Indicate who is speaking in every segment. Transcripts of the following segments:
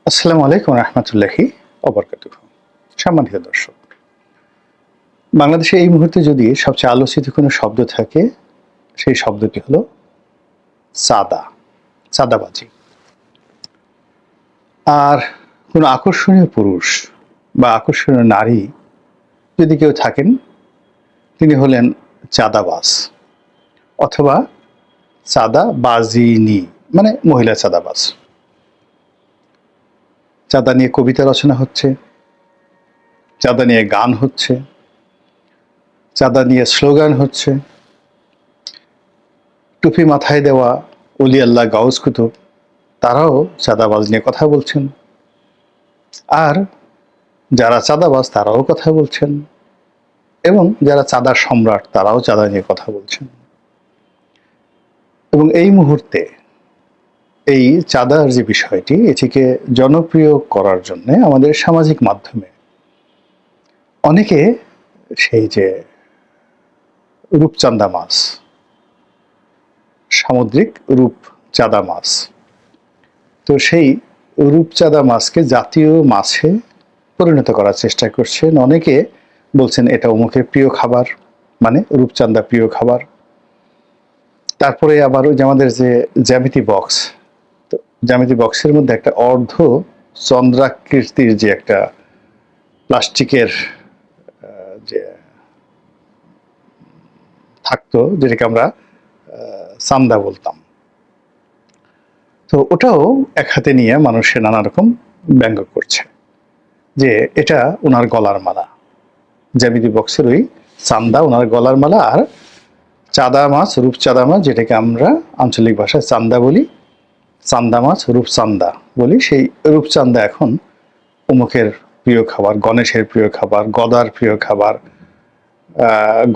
Speaker 1: আসসালামু আলাইকুম রহমতুল্লাহি ওবরকাতুহ। সম্মানিত দর্শক, বাংলাদেশে এই মুহূর্তে যদি সবচেয়ে আলোচিত কোনো শব্দ থাকে, সেই শব্দটি হলো চাঁদা, চাঁদাবাজি। আর কোনো আকর্ষণীয় পুরুষ বা আকর্ষণীয় নারী যদি কেউ থাকেন, তিনি হলেন চাঁদাবাজ অথবা চাঁদাবাজিনী, মানে মহিলা চাঁদাবাজ। চাঁদা নিয়ে কবিতা রচনা হচ্ছে, চাঁদা নিয়ে গান হচ্ছে, চাঁদা নিয়ে স্লোগান হচ্ছে। টুপি মাথায় দেওয়া অলি আল্লাহ গাউস কুতুব, তারাও চাঁদাবাজ নিয়ে কথা বলছেন। আর যারা চাঁদাবাজ তারাও কথা বলছেন, এবং যারা চাঁদার সম্রাট তারাও চাঁদা নিয়ে কথা বলছেন। এবং এই মুহূর্তে এই চাঁদার যে বিষয়টি, এটিকে জনপ্রিয় করার জন্য আমাদের সামাজিক মাধ্যমে অনেকে সেই যে রূপচাঁদা মাছ, সামুদ্রিক রূপচাঁদা মাছ, তো সেই রূপচাঁদা মাছকে জাতীয় মাছে পরিণত করার চেষ্টা করছেন। অনেকে বলছেন এটা অমুকের প্রিয় খাবার, মানে রূপচাঁদা প্রিয় খাবার। তারপরে আবার ওই যে আমাদের যে জ্যামিতি বক্স, তো জ্যামিতি বক্সের মধ্যে একটা অর্ধ চন্দ্রাকৃতির যে একটা প্লাস্টিকের যে থাকতো, যেটাকে আমরা চান্দা বলতাম, তো ওটাও এক হাতে নিয়ে মানুষের নানা রকম ব্যঙ্গ করছে যে এটা ওনার গলার মালা। জ্যামিতি বক্সের ওই চান্দা ওনার গলার মালা। আর চাঁদা মাছ, রূপচাঁদা মাছ, যেটাকে আমরা আঞ্চলিক ভাষায় চান্দা বলি, চান্দা মাছ, রূপচান্দা বলি, সেই রূপচান্দা এখন অমুকের প্রিয় খাবার, গণেশের প্রিয় খাবার, গদার প্রিয় খাবার,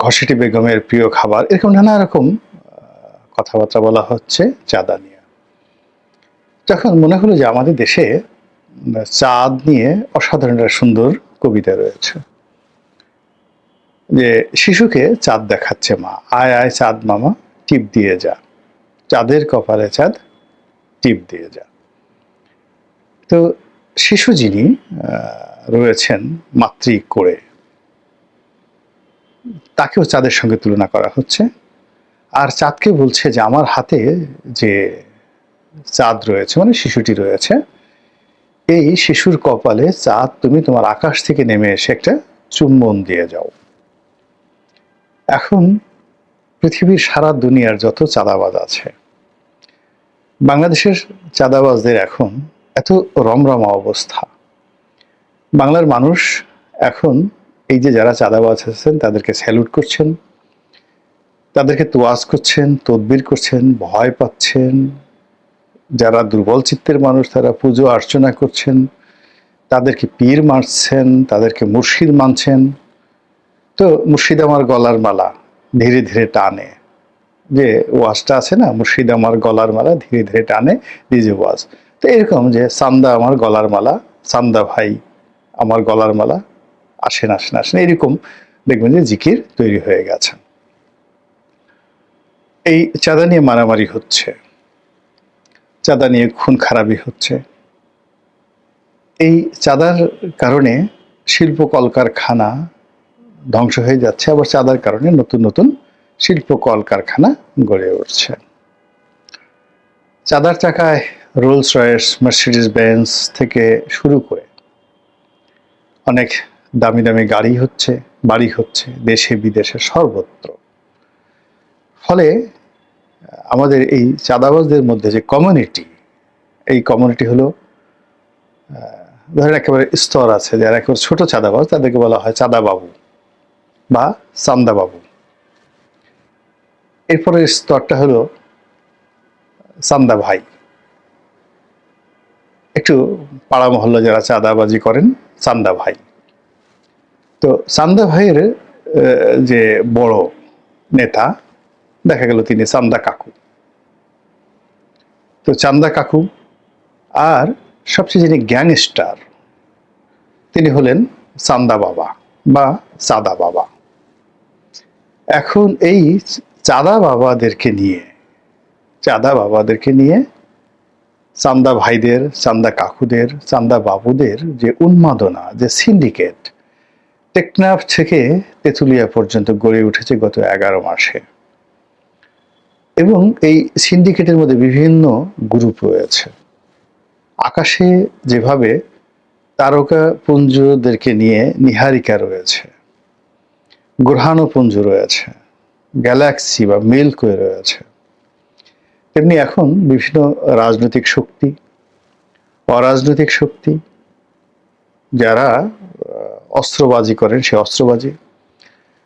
Speaker 1: ঘসেটি বেগমের প্রিয় খাবার, এরকম নানা রকম কথাবার্তা বলা হচ্ছে চাঁদা নিয়ে। যখন মনে হলো যে আমাদের দেশে চাঁদ নিয়ে অসাধারণ একটা সুন্দর কবিতা রয়েছে, যে শিশুকে চাঁদ দেখাচ্ছে মা, আয় আয় চাঁদ মামা টিপ দিয়ে যা, চাঁদের কপালে চাঁদ টিপ দিয়ে যা। তো শিশু যিনি রয়েছেন মাতৃ করে, তাকেও চাঁদের সঙ্গে তুলনা করা হচ্ছে। আর চাঁদকে বলছে যে আমার হাতে যে চাঁদ রয়েছে, মানে শিশুটি রয়েছে, এই শিশুর কপালে চাঁদ তুমি তোমার আকাশ থেকে নেমে এসে একটা চুম্বন দিয়ে যাও। এখন পৃথিবীর সারা দুনিয়ার যত চাঁদাবাজ আছে, বাংলাদেশের চাঁদাবাজদের এখন এত রমরমা অবস্থা। বাংলার মানুষ এখন এই যে যারা চাঁদাবাজ আছেন তাদেরকে স্যালুট করছেন, তাদেরকে তোয়াজ করছেন, তদবির করছেন, ভয় পাচ্ছেন। যারা দুর্বল চিত্তের মানুষ তারা পুজো অর্চনা করছেন, তাদেরকে পীর মানছেন, তাদেরকে মুর্শিদ মানছেন। তো মুর্শিদ আমার গলার মালা ধীরে ধীরে টানে, যে ওয়াজটা আছে না, মুর্শিদ আমার গলার মালা ধীরে ধীরে টানে ডিজে ওয়াজ। তো এরকম যে চান্দা আমার গলার মালা, চান্দা ভাই আমার গলার মালা, আসেন আসেন আসেন, এরকম দেখবেন যে জিকির তৈরি হয়ে গেছে। এই চাঁদা নিয়ে মারামারি হচ্ছে, চাঁদা নিয়ে খুন খারাপি হচ্ছে। এই চাঁদার কারণে শিল্প কলকারখানা ধ্বংস হয়ে যাচ্ছে, আবার চাঁদার কারণে নতুন নতুন শিল্প কলকারখানা গড়ে উঠছে। চাঁদার টাকায় রোলস রয়েস, মার্সিডিজ বেঞ্জ থেকে শুরু করে অনেক দামি দামি গাড়ি হচ্ছে, বাড়ি হচ্ছে দেশে বিদেশে সর্বত্র। ফলে আমাদের এই চাঁদাবাজদের মধ্যে যে কমিউনিটি, এই কমিউনিটি হলো, ধরেন একেবারে স্তর আছে, যারা একেবারে ছোট চাঁদাবাজ তাদেরকে বলা হয় চাঁদাবাবু বা চান্দাবাবু। এরপরে স্তরটা হলো চান্দা ভাই। একটু পাড়া মহল্লা যারা চাঁদাবাজি করেন, চান্দা ভাই। তো চান্দা ভাইয়ের যে বড় নেতা, দেখা গেল তিনি চান্দা কাকু। তো চান্দা কাকু, আর সবচেয়ে যিনি গ্যাংস্টার তিনি হলেন চান্দা বাবা বা চাঁদা বাবা। এখন এই চাঁদা বাবাদেরকে নিয়ে চান্দা ভাইদের, চান্দা কাকুদের, চান্দা বাবুদের যে উন্মাদনা, যে সিন্ডিকেট টেকনাফ থেকে তেঁতুলিয়া পর্যন্ত গড়ে উঠেছে গত 11 মাসে। এবং এই সিন্ডিকেটের মধ্যে বিভিন্ন গ্রুপ রয়েছে। আকাশে যেভাবে তারকা পুঞ্জদেরকে নিয়ে নীহারিকা রয়েছে, গ্রহাণুপুঞ্জ রয়েছে, গ্যালাক্সি বা মিল্কওয়ে রয়েছে, তেমনি এখন বিভিন্ন রাজনৈতিক শক্তি, অরাজনৈতিক শক্তি, যারা অস্ত্রবাজি করেন সে অস্ত্রবাজি,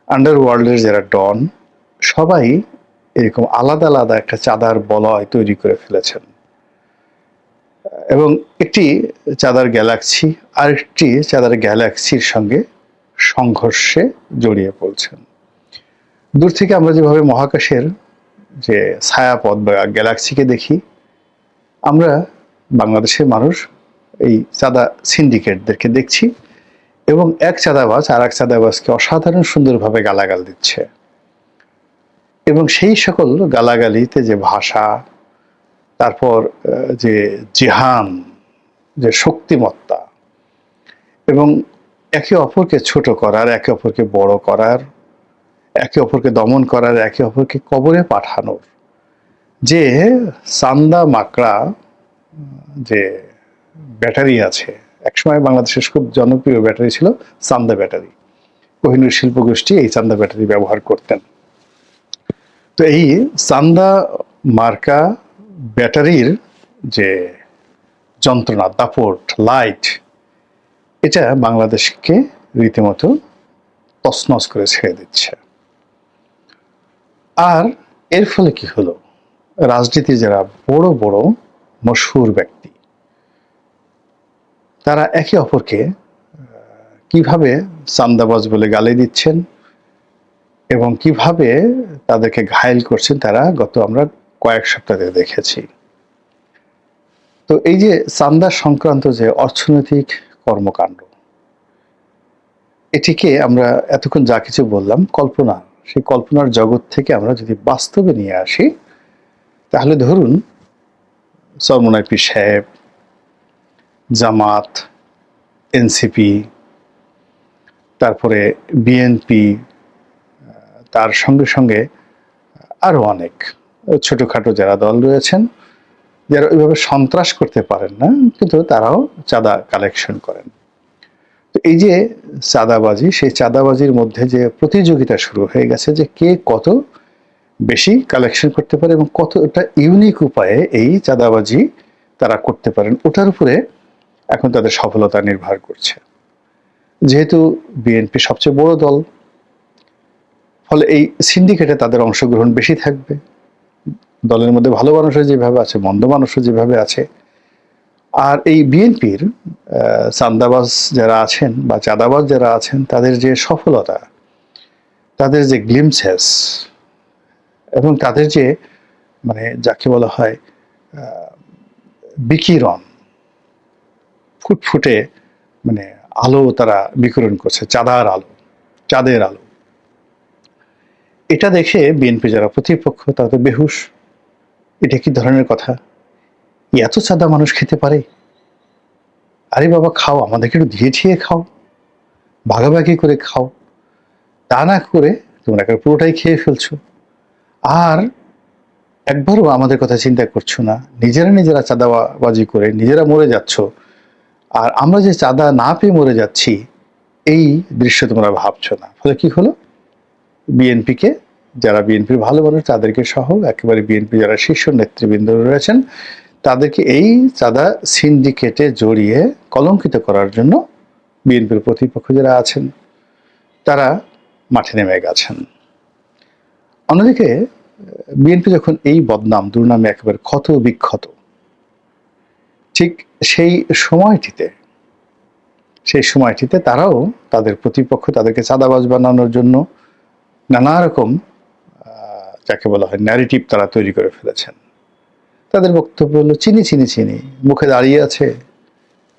Speaker 1: আন্ডারওয়ার্ল্ডের যারা ডন, সবাই এরকম আলাদা আলাদা একটা চাঁদার বলয় তৈরি করে ফেলেছেন। এবং একটি চাঁদার গ্যালাক্সি আরেকটি চাঁদার গ্যালাক্সির সঙ্গে সংঘর্ষে জড়িয়ে পড়ছেন। দূর থেকে আমরা যেভাবে মহাকাশের যে ছায়াপথ বা গ্যালাক্সিকে দেখি, আমরা বাংলাদেশের মানুষ এই চাঁদা সিন্ডিকেটদেরকে দেখছি এবং এক চাঁদাবাজ আর এক চাঁদাবাজকে অসাধারণ সুন্দরভাবে গালাগাল দিচ্ছে। এবং সেই সকল গালাগালিতে যে ভাষা, তারপর যে জিহান, যে শক্তিমত্তা এবং একে অপরকে ছোট করার, একে অপরকে বড় করার, একে অপরকে দমন করার, একে অপরকে কবরে পাঠানোর যে চান্দা মাকড়া যে ব্যাটারি আছে, একসময় বাংলাদেশের খুব জনপ্রিয় ব্যাটারি ছিল চান্দা ব্যাটারি। কোহিনূর শিল্পগোষ্ঠী এই চান্দা ব্যাটারি ব্যবহার করতেন। তো এই চান্দা মার্কা ব্যাটারির যে যন্ত্রণা, দাপট, লাইট, এটা বাংলাদেশকে রীতিমতো তছনছ করে ছেড়ে দিচ্ছে। আর এর ফলে কি হলো, রাজনীতির যারা বড় বড় মশহুর ব্যক্তি, তারা একে অপরকে কিভাবে চান্দাবাজ বলে গালি দিচ্ছেন এবং কিভাবে তাদেরকে ঘায়েল করছেন, তারা গত আমরা কয়েক সপ্তাহ ধরে দেখেছি। তো এই যে চান্দা সংক্রান্ত যে অর্থনৈতিক কর্মকাণ্ড, এটিকে আমরা এতক্ষণ যা কিছু বললাম কল্পনা, সেই কল্পনার জগৎ থেকে আমরা যদি বাস্তবে নিয়ে আসি, তাহলে ধরুন চরমোনাই পীর সাহেব, জামাত, এনসিপি, তারপরে বিএনপি, তার সঙ্গে সঙ্গে আরো অনেক ছোটখাটো যারা দল রয়েছেন, যারা ওইভাবে সন্ত্রাস করতে পারেন না কিন্তু তারাও চাঁদা কালেকশন করেন। তো এই যে চাঁদাবাজি, সেই চাঁদাবাজির মধ্যে যে প্রতিযোগিতা শুরু হয়ে গেছে যে কে কত বেশি কালেকশন করতে পারে এবং কতটা ইউনিক উপায়ে এই চাঁদাবাজি তারা করতে পারেন, ওটার উপরে এখন তাদের সফলতা নির্ভর করছে। যেহেতু বিএনপি সবচেয়ে বড় দল, ফলে এই সিন্ডিকেটে তাদের অংশগ্রহণ বেশি থাকবে। দলের মধ্যে ভালো মানুষও যেভাবে আছে, মন্দ মানুষও যেভাবে আছে। আর এই বিএনপির চাঁদাবাজ যারা আছেন বা চাঁদাবাজ যারা আছেন, তাদের যে সফলতা, তাদের যে গ্লিমসেস এবং তাদের যে মানে যাকে বলা হয় বিকিরণ, ফুটফুটে মানে আলো তারা বিকিরণ করছে, চাঁদার আলো, চাঁদের আলো, এটা দেখে বিএনপি যারা প্রতিপক্ষ তারা তো বেহুশ। এটা কি ধরনের কথা? এত চাঁদা মানুষ খেতে পারে? আরে বাবা খাও, আমাদেরকে একটু দিয়ে ছিয়ে খাও, ভাগাভাগি করে খাও। তা না করে তোমরা একটা পুরোটাই খেয়ে ফেলছো, আর একবারও আমাদের কথা চিন্তা করছো না। নিজেরা চাঁদাবাজি করে নিজেরা মরে যাচ্ছ, আর আমরা যে চাঁদা না পেয়ে মরে যাচ্ছি এই দৃশ্য তোমরা ভাবছো না। ফলে কি হলো, বিএনপিকে, যারা বিএনপির ভালো মানুষ তাদেরকে সহ একেবারে বিএনপি যারা শীর্ষ নেতৃবৃন্দ রয়েছেন, তাদেরকে এই চাঁদা সিন্ডিকেটে জড়িয়ে কলঙ্কিত করার জন্য বিএনপির প্রতিপক্ষ যারা আছেন তারা মাঠে নেমে গেছেন। অন্যদিকে বিএনপি যখন এই বদনাম দুর্নামে একেবারে ক্ষত বিক্ষত, ঠিক সেই সময়টিতে তারাও তাদের প্রতিপক্ষ, তাদেরকে চাঁদাবাজ বানানোর জন্য নানা রকম যাকে বলা হয় ন্যারেটিভ তারা তৈরি করে ফেলেছেন। তাদের বক্তব্য হলো চিনি চিনি চিনি, মুখে দাঁড়িয়ে আছে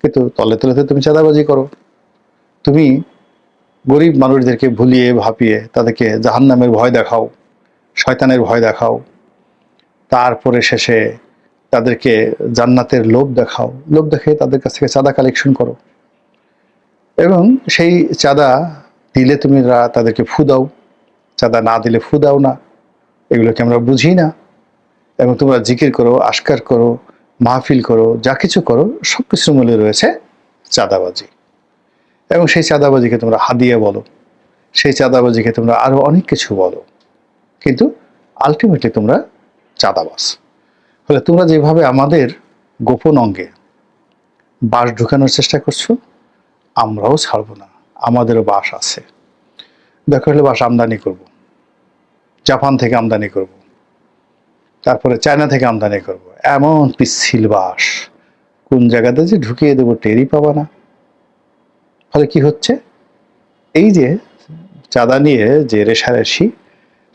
Speaker 1: কিন্তু তলে তলে তুমি চাঁদাবাজি করো, তুমি গরিব মানুষদেরকে ভুলিয়ে ভাপিয়ে তাদেরকে জাহান্নামের ভয় দেখাও, শয়তানের ভয় দেখাও, তারপরে শেষে তাদেরকে জান্নাতের লোভ দেখাও, লোভ দেখে তাদের কাছ থেকে চাঁদা কালেকশন করো, এবং সেই চাঁদা দিলে তুমি তাদেরকে ফু দাও, চাঁদা না দিলে ফু দাও না। এগুলোকে আমরা বুঝি না। এবং তোমরা জিকির করো, আশকার করো, মাহফিল করো, যা কিছু করো, সব কিছুর মূলে রয়েছে চাঁদাবাজি। এবং সেই চাঁদাবাজিকে তোমরা হাদিয়া বলো, সেই চাঁদাবাজিকে তোমরা আরো অনেক কিছু বলো, কিন্তু আলটিমেটলি তোমরা চাঁদাবাজ। ফলে তোমরা যেভাবে আমাদের গোপন অঙ্গে বাঁশ ঢুকানোর চেষ্টা করছো, আমরাও ছাড়বো না। আমাদেরও বাঁশ আছে, দরকার হলে বাঁশ আমদানি করব, জাপান থেকে আমদানি করব, তারপরে চায়না থেকে আমদানি করব। এমন পিচ্ছিল বাঁশ কোন জায়গাতে যে ঢুকিয়ে দেবো টেরই পাবা না। ফলে কি হচ্ছে, এই যে চাঁদা নিয়ে যে রেশারেশি,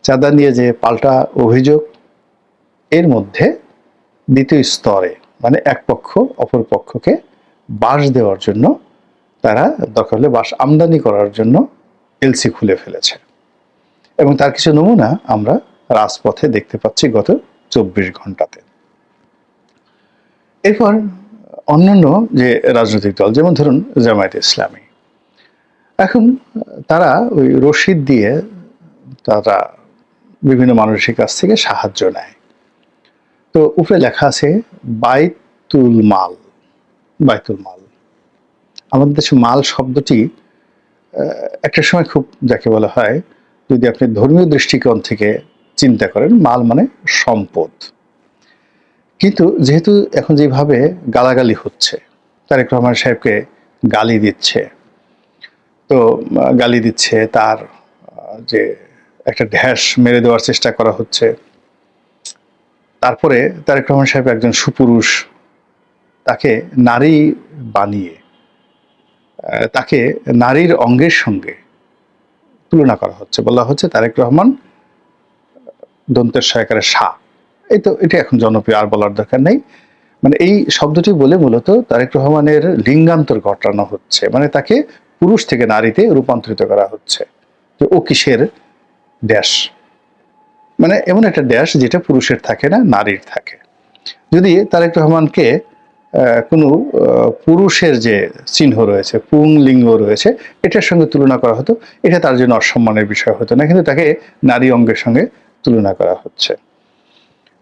Speaker 1: চাঁদা নিয়ে যে পাল্টা অভিযোগ, এর মধ্যে দ্বিতীয় স্তরে মানে এক পক্ষ অপর পক্ষকে বাঁশ দেওয়ার জন্য তারা দরকার হলে বাঁশ আমদানি করার জন্য এলসি খুলে ফেলেছে। এবং তার কিছু নমুনা আমরা রাজপথে দেখতে পাচ্ছি গত 24 ঘন্টাতে। এরপর অন্যান্য যে রাজনৈতিক দল, যেমন ধরুন জামায়াতে ইসলামী, এখন তারা ওই রশিদ দিয়ে তারা বিভিন্ন মানুষের কাছ থেকে সাহায্য নেয়। তো উপরে লেখা আছে বাইতুল মাল। বাইতুল মাল, আমাদের দেশে মাল শব্দটি একটা সময় খুব যাকে বলা হয়, যদি আপনি ধর্মীয় দৃষ্টিকোণ থেকে চিন্তা করেন, মাল মানে সম্পদ। কিন্তু যেহেতু এখন যেভাবে গালাগালি হচ্ছে, তারেক রহমান সাহেবকে গালি দিচ্ছে, তো গালি দিচ্ছে, তার যে একটা ঢ্যাস মেরে দেওয়ার চেষ্টা করা হচ্ছে। তারপরে তারেক রহমান সাহেব একজন সুপুরুষ, তাকে নারী বানিয়ে তাকে নারীর অঙ্গের সঙ্গে তুলনা করা হচ্ছে, বলা হচ্ছে তারেক রহমান দন্তের সহায়কারে সা। এই তো এটা এখন জনপ্রিয়, আর বলার দরকার নেই। মানে এই শব্দটি বলে মূলত তারেক রহমানের লিঙ্গান্তর ঘটানো হচ্ছে, মানে তাকে পুরুষ থেকে নারীতে রূপান্তরিত করা হচ্ছে। যে ও কিসের ড্যাশ, মানে এমন একটা ড্যাশ যেটা পুরুষের থাকে না, নারীর থাকে। যদি তারেক রহমানকে কোনো পুরুষের যে চিহ্ন রয়েছে, পুংলিঙ্গ রয়েছে, এটার সঙ্গে তুলনা করা হতো, এটা তার জন্য অসম্মানের বিষয় হতো না, কিন্তু তাকে নারী অঙ্গের সঙ্গে তুলনা করা হচ্ছে।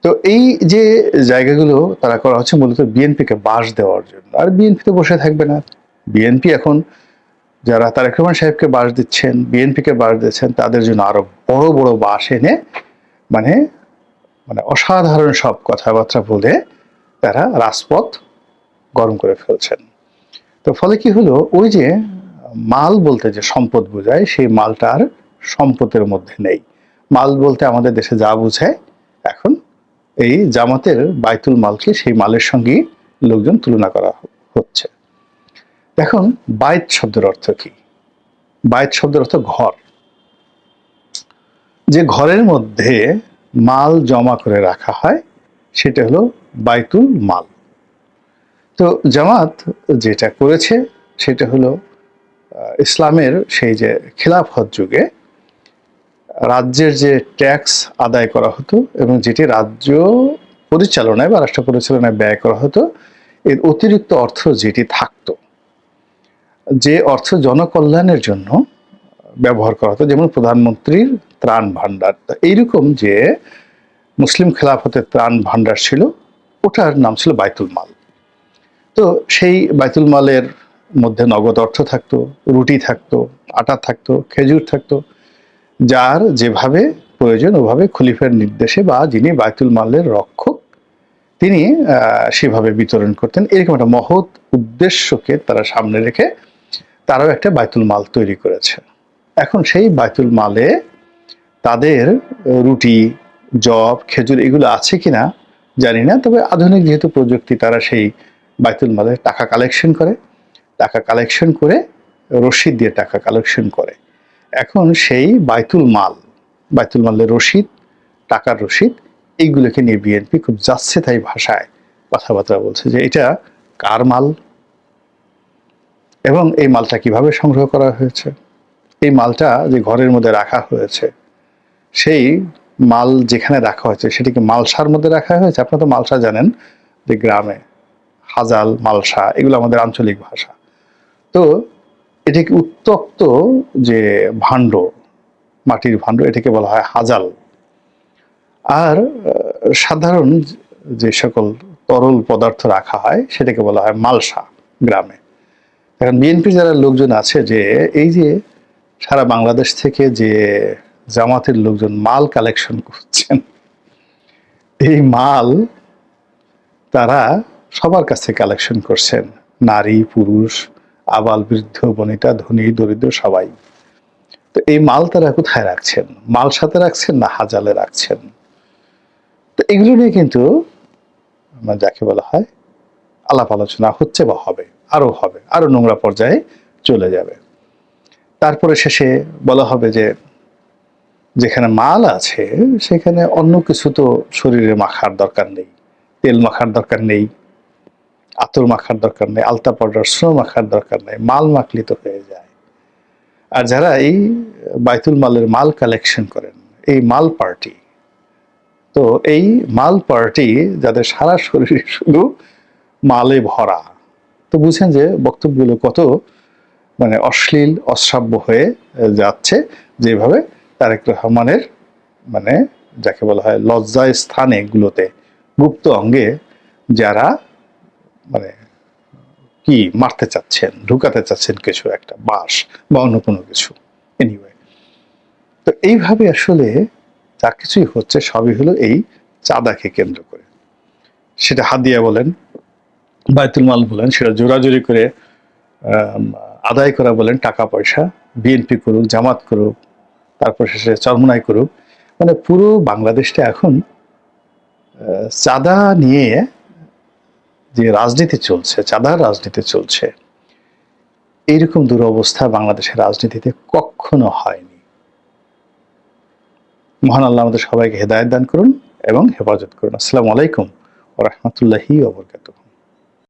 Speaker 1: তো এই যে জায়গাগুলো তারা করা হচ্ছে মূলত বিএনপিকে বাঁশ দেওয়ার জন্য। আর বিএনপি তো বসে থাকবে না। বিএনপি এখন যারা তারেক রহমান সাহেবকে বাঁশ দিচ্ছেন, বিএনপিকে বাঁশ দিচ্ছেন, তাদের জন্য আরো বড় বড় বাঁশ এনে মানে মানে অসাধারণ সব কথাবার্তা বলে তারা রাজপথ গরম করে ফেলছেন। তো ফলে কি হলো, ওই যে মাল বলতে যে সম্পদ বোঝায়, সেই মালটা আর সম্পদের মধ্যে নেই। মাল বলতে আমাদের দেশে যা বোঝায়, এখন এই জামাতের বাইতুল মালকে সেই মালের সঙ্গে লোকজন তুলনা করা হচ্ছে। এখন বাইত শব্দের অর্থ কি? বাইত শব্দের অর্থ ঘর। যে ঘরের মধ্যে মাল জমা করে রাখা হয় সেটা হলো বাইতুল মাল। তো জামাত যেটা করেছে সেটা হলো ইসলামের সেই যে খিলাফত যুগে রাজ্যের যে ট্যাক্স আদায় করা হতো এবং যেটি রাজ্য পরিচালনায় বা রাষ্ট্র পরিচালনায় ব্যয় করা হতো, এর অতিরিক্ত অর্থ যেটি থাকতো, যে অর্থ জনকল্যাণের জন্য ব্যবহার করা হতো, যেমন প্রধানমন্ত্রীর ত্রাণ ভাণ্ডার, এইরকম যে মুসলিম খেলাফতের ত্রাণ ভাণ্ডার ছিল, ওটার নাম ছিল বাইতুল মাল। তো সেই বাইতুল মালের মধ্যে নগদ অর্থ থাকতো, রুটি থাকতো, আটা থাকতো, খেজুর থাকতো, যার যেভাবে প্রয়োজন ওভাবে খলিফার নির্দেশে বা যিনি বাইতুল মালের রক্ষক তিনি সেভাবে বিতরণ করতেন। এরকম একটা মহৎ উদ্দেশ্যকে তারা সামনে রেখে তারাও একটা বাইতুল মাল তৈরি করেছে। এখন সেই বাইতুল মালে তাদের রুটি, জব, খেজুর এগুলো আছে কিনা জানি না, তবে আধুনিক যেহেতু প্রযুক্তি, তারা সেই বাইতুল মালে টাকা কালেকশন করে, টাকা কালেকশন করে রসিদ দিয়ে টাকা কালেকশন করে। এখন সেই বাইতুল মালের রসিদ, টাকার রসিদ, এইগুলোকে নিয়ে বিএনপি খুব যাচ্ছে তাই ভাষায় কথাবার্তা বলছে যে এটা কার মাল এবং এই মালটা কিভাবে সংগ্রহ করা হয়েছে। এই মালটা যে ঘরের মধ্যে রাখা হয়েছে, সেই মাল যেখানে রাখা হয়েছে সেটিকে মালসার মধ্যে রাখা হয়েছে। আপনারা তো মালসা জানেন, যে গ্রামে হাজাল, মালসা এগুলো আমাদের আঞ্চলিক ভাষা। তো এটাকে উত্তপ্ত যে ভাণ্ড, মাটির ভাণ্ড, এটাকে বলা হয় হাজাল। আর সাধারণ যে সকল তরল পদার্থ রাখা হয় সেটাকে বলা হয় মালসা গ্রামে। এখন বিএনপি যারা লোকজন আছে, যে এই যে সারা বাংলাদেশ থেকে যে জামাতের লোকজন মাল কালেকশন করছেন, এই মাল তারা সবার কাছে কালেকশন করছেন, নারী পুরুষ, আবাল বৃদ্ধ বনিতা, ধনী দরিদ্র সবাই। তো এই মাল তারা কোথায় রাখছেন? মাল সাথে রাখছেন না হাজালে রাখছেন? তো এগুলো নিয়ে কিন্তু যাকে বলা হয় আলাপ আলোচনা হচ্ছে বা হবে, আরো নোংরা পর্যায়ে চলে যাবে। তারপরে শেষে বলা হবে যে যেখানে মাল আছে সেখানে অন্য কিছু তো শরীরে মাখার দরকার নেই, তেল মাখার দরকার নেই, আতর মাখার দরকার নেই, আলতা পাউডার স্নো মাখার দরকার নেই, মাল মাখলে তো হয়ে যায়। আর যারা এই বাইতুল মালের মাল কালেকশন করেন, এই মাল পার্টি, তো এই মাল পার্টি যাদের সারা শরীরে শুধু মালে ভরা, তো বুঝেন যে বক্তব্যগুলো কত অশ্লীল অশ্রাব্য হয়ে যাচ্ছে, যেভাবে তারেক রহমানের যাকে বলা হয় লজ্জায় স্থানে গুলোতে, গুপ্ত অঙ্গে যারা কি মারতে চাচ্ছেন, ঢুকাতে চাচ্ছেন কিছু একটা বাঁশ বা অন্য কোনো কিছু। এনিওয়ে, তো এইভাবে আসলে যা কিছুই হচ্ছে সবই হলো এই চাঁদাকে কেন্দ্র করে। সেটা হাদিয়া বলেন, বাইতুল মাল বলেন, সেটা জোরাজুরি করে আদায় করা বলেন, টাকা পয়সা বিএনপি করুক, জামাত করুক, তারপর শেষে চরমোনাই করুক, পুরো বাংলাদেশটা এখন চাঁদা নিয়ে যে রাজনীতি চলছে, চাঁদার রাজনীতি চলছে, এইরকম দুরবস্থা বাংলাদেশের রাজনীতিতে কখনো হয়নি। মহান আল্লাহ আমাদের সবাইকে হেদায়েত দান করুন এবং হেফাজত করুন। আসসালামু আলাইকুম ওয়া রাহমাতুল্লাহি ওয়া বারাকাতুহু।